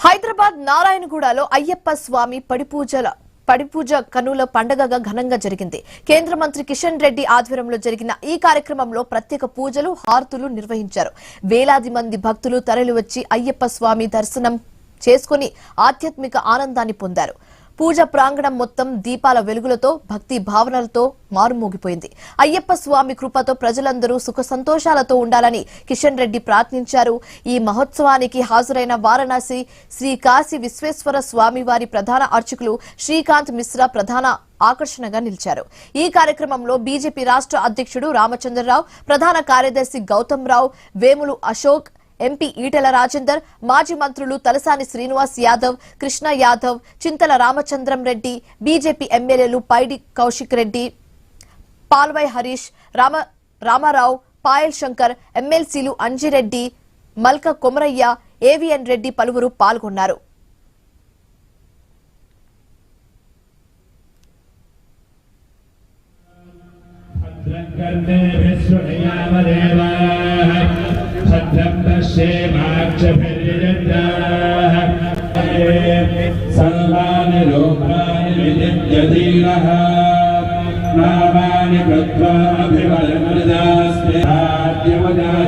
హైదరాబాద్ నారాయణగూడలో అయ్యప్ప స్వామి పడిపూజ కనుల పండుగగా ఘనంగా జరిగింది. కేంద్ర మంత్రి కిషన్ రెడ్డి ఆధ్వర్యంలో జరిగిన ఈ కార్యక్రమంలో ప్రత్యేక పూజలు, హారతులు నిర్వహించారు. వేలాది మంది భక్తులు తరలివచ్చి అయ్యప్ప స్వామి దర్శనం చేసుకుని ఆధ్యాత్మిక ఆనందాన్ని పొందారు. పూజ ప్రాంగణం మొత్తం దీపాల వెలుగులతో, భక్తి భావనలతో మారుమోగిపోయింది. అయ్యప్ప స్వామి కృపతో ప్రజలందరూ సుఖ సంతోషాలతో ఉండాలని కిషన్ రెడ్డి ప్రార్థించారు. ఈ మహోత్సవానికి హాజరైన వారణాసి శ్రీ కాశీ విశ్వేశ్వర స్వామి వారి ప్రధాన అర్చకులు శ్రీకాంత్ మిశ్రా ప్రధాన ఆకర్షణగా నిలిచారు. ఈ కార్యక్రమంలో బీజేపీ రాష్ట్ర అధ్యక్షుడు రామచంద్రరావు, ప్రధాన కార్యదర్శి గౌతమ్ రావు, వేములు అశోక్, ఎంపీ ఈటెల రాజేందర్, మాజీ మంత్రులు తలసాని శ్రీనివాస్ యాదవ్, కృష్ణ యాదవ్, చింతల రామచంద్రం రెడ్డి, బీజేపీ ఎమ్మెల్యేలు పైడి కౌశిక్ రెడ్డి, పాల్వై హరీష్, రామారావు, పాయల్ శంకర్, ఎమ్మెల్సీలు అంజిరెడ్డి, మల్క కొమరయ్య, ఏవిఎన్ రెడ్డి పలువురు పాల్గొన్నారు. सर्वाणि लोकानि विदित्यधीरः नामानि कृत्वा अभिवदमृदास्ते आद्यवदाय